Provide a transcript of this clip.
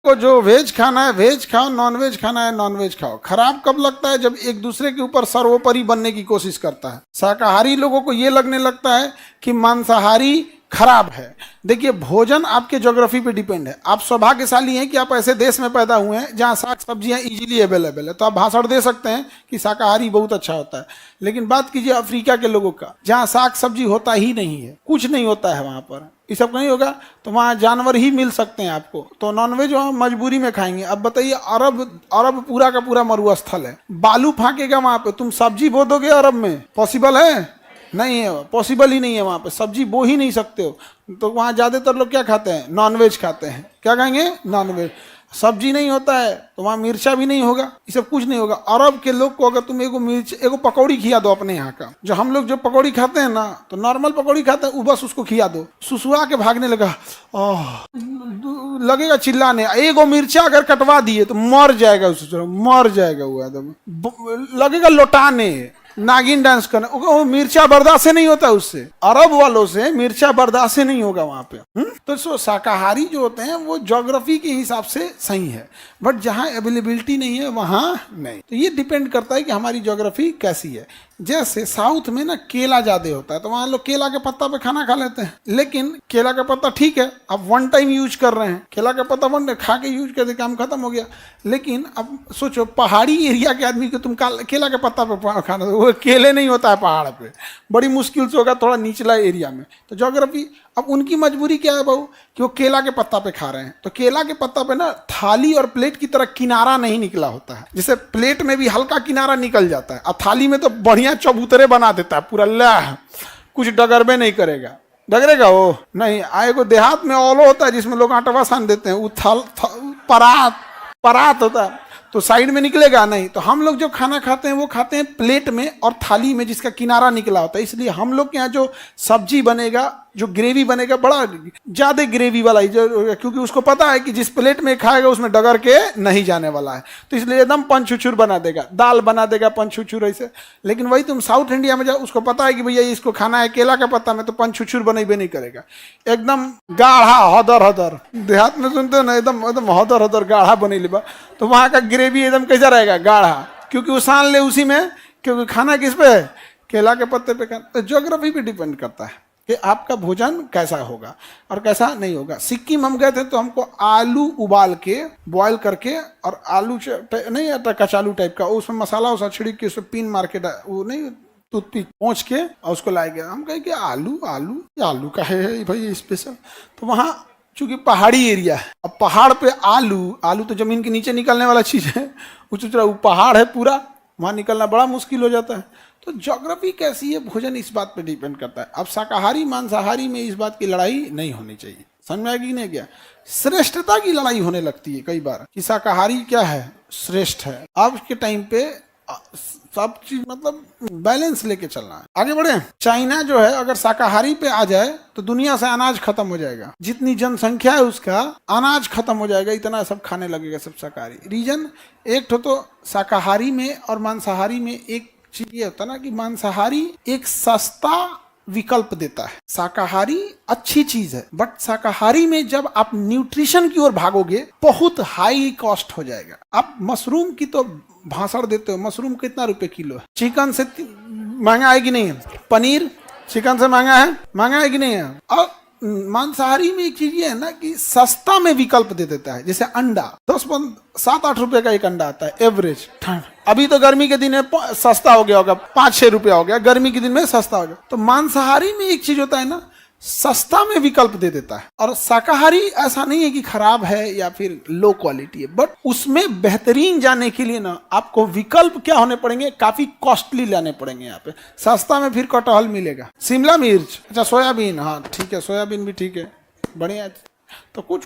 को जो वेज खाना है वेज खाओ, नॉन वेज खाना है नॉन वेज खाओ। खराब कब लगता है? जब एक दूसरे के ऊपर सर्वोपरि बनने की कोशिश करता है। शाकाहारी लोगों को ये लगने लगता है कि मांसाहारी खराब है। देखिए, भोजन आपके ज्योग्राफी पे डिपेंड है। आप सौभाग्यशाली हैं कि आप ऐसे देश में पैदा हुए हैं जहां साग सब्जियां इजीली अवेलेबल है, तो आप भाषण दे सकते हैं कि शाकाहारी बहुत अच्छा होता है। लेकिन बात कीजिए अफ्रीका के लोगों का, जहां साग सब्जी होता ही नहीं है, कुछ नहीं होता है वहां पर, ये सब नहीं होगा, तो वहां जानवर ही मिल सकते हैं आपको, तो नॉनवेज वहां मजबूरी में खाएंगे। अब बताइए, अरब पूरा का पूरा मरुस्थल है, बालू फाकेगा वहां पे, तुम सब्जी बो दोगे अरब में? पॉसिबल है? नहीं है, पॉसिबल ही नहीं है। वहां पे सब्जी बो ही नहीं सकते हो। तो वहां ज्यादातर लोग क्या खाते हैं? नॉनवेज खाते हैं। क्या खाएंगे? नॉनवेज। सब्जी नहीं होता है तो वहां मिर्चा भी नहीं होगा, ये सब कुछ नहीं होगा। अरब के लोग को अगर तुम एगो पकौड़ी खिया दो अपने यहाँ का, जो हम लोग जो पकौड़ी खाते हैं ना, तो नॉर्मल पकौड़ी खाते हैं, वो बस उसको खिया दो, सुसुआ के भागने लगा, लगेगा चिल्लाने। एगो मिर्चा अगर कटवा दिए तो मर जाएगा, मर जाएगा वो एकदम, लगेगा लौटाने, नागिन डांस करना। वो मिर्चा बर्दाश्त नहीं होता उससे, अरब वालों से मिर्चा बर्दाश्त नहीं होगा वहां पे। तो शाकाहारी जो होते हैं वो ज्योग्राफी के हिसाब से सही है, बट जहां अवेलेबिलिटी नहीं है वहां नहीं। तो ये डिपेंड करता है कि हमारी ज्योग्राफी कैसी है। जैसे साउथ में ना केला ज्यादा होता है, तो वहां लोग केला के पत्ता पे खाना खा लेते हैं। लेकिन केला का पत्ता ठीक है, आप वन टाइम यूज कर रहे हैं, केला का पत्ता वन खा के यूज कर दे, काम खत्म हो गया। लेकिन अब सोचो, पहाड़ी एरिया के आदमी को तुम केला के पत्ता पे खाना, वो केले नहीं होता है पहाड़ पे, बड़ी मुश्किल से होगा थोड़ा निचला एरिया में। तो ज्योग्राफी, अब उनकी मजबूरी क्या है बहू, कि वो केला के पत्ता पे खा रहे हैं। तो केला के पत्ता पे ना थाली और प्लेट की तरह किनारा नहीं निकला होता है, जैसे प्लेट में भी हल्का किनारा निकल जाता है, और थाली में तो बढ़िया चबूतरे बना देता है पूरा, लाह कुछ डगरबे नहीं करेगा। डगरेगा वो नहीं। आए को देहात में ओलो होता है जिसमें लोग आटवा सान देते हैं, वो परात होता है, तो साइड में निकलेगा नहीं। तो हम लोग जो खाना खाते हैं वो खाते हैं प्लेट में और थाली में जिसका किनारा निकला होता है। इसलिए हम लोग के यहाँ जो सब्जी बनेगा, जो ग्रेवी बनेगा, बड़ा ज्यादा ग्रेवी वाला ही, क्योंकि उसको पता है कि जिस प्लेट में खाएगा उसमें डगर के नहीं जाने वाला है, तो इसलिए एकदम पंचुचुर बना देगा, दाल बना देगा पंचुचुर ऐसे। लेकिन वही तुम साउथ इंडिया में जाओ, उसको पता है कि भैया इसको खाना है केला का पत्ता में, तो पंचुचुर बनेबे नहीं करेगा, एकदम गाढ़ा हदर हदर। देहात में सुनते हो ना, एकदम एकदम हदर हदर गाढ़ा बने लेबा, तो वहां का ग्रेवी एकदम कैसा रहेगा? गाढ़ा, क्योंकि वो सान ले उसी में, क्योंकि खाना किस पे है? केला के पत्ते पे खाना। तो ज्योग्राफी पे डिपेंड करता है कि आपका भोजन कैसा होगा और कैसा नहीं होगा। सिक्किम हम गए थे तो हमको आलू उबाल के, बॉयल करके, और आलू नहीं आता कचालू टाइप का, उसमें मसाला उसा छिड़क के उसमें पिन मार के, वो नहीं टूथपिक पहुँच के, और उसको लाए गया। हम कहे कि आलू का है भाई स्पेशल। तो वहाँ चूंकि पहाड़ी एरिया है, अब पहाड़ पे आलू तो जमीन के नीचे निकलने वाला चीज है, वो पहाड़ है पूरा, वहाँ निकलना बड़ा मुश्किल हो जाता है। तो ज्योग्राफी कैसी है, भोजन इस बात पे डिपेंड करता है। अब शाकाहारी मांसाहारी में इस बात की लड़ाई नहीं होनी चाहिए, समझ में आएगी नहीं? क्या श्रेष्ठता की लड़ाई होने लगती है कई बार, कि शाकाहारी क्या है, श्रेष्ठ है। अब के टाइम पे सब चीज मतलब बैलेंस लेके चलना है, आगे बढ़े। चाइना जो है अगर शाकाहारी पे आ जाए तो दुनिया से अनाज खत्म हो जाएगा, जितनी जनसंख्या है उसका अनाज खत्म हो जाएगा, इतना सब खाने लगेगा सब शाकाहारी। रीजन एक तो शाकाहारी में और मांसाहारी में एक चीज ये होता है ना, कि मांसाहारी एक सस्ता विकल्प देता है, शाकाहारी अच्छी चीज है, बट शाकाहारी में जब आप न्यूट्रिशन की ओर भागोगे बहुत हाई कॉस्ट हो जाएगा। आप मशरूम की तो भाषण देते हो, मशरूम कितना रुपए किलो है? चिकन से महंगा है कि नहीं है? पनीर चिकन से महंगा है कि नहीं है? और मांसाहारी में एक चीज ये है ना, कि सस्ता में विकल्प दे देता है। जैसे अंडा 7-8 रुपए का एक अंडा आता है एवरेज। अभी तो गर्मी के दिन में सस्ता हो गया होगा, 5-6 रुपया हो गया, गर्मी के दिन में सस्ता हो गया। तो मांसाहारी में एक चीज होता है ना, सस्ता में विकल्प दे देता है। और शाकाहारी ऐसा नहीं है कि खराब है या फिर लो क्वालिटी है, बट उसमें बेहतरीन जाने के लिए ना आपको विकल्प क्या होने पड़ेंगे, काफी कॉस्टली लाने पड़ेंगे। यहाँ पे सस्ता में फिर कटहल मिलेगा, शिमला मिर्च, अच्छा सोयाबीन, हाँ ठीक है, सोयाबीन भी ठीक है, बढ़िया। तो कुछ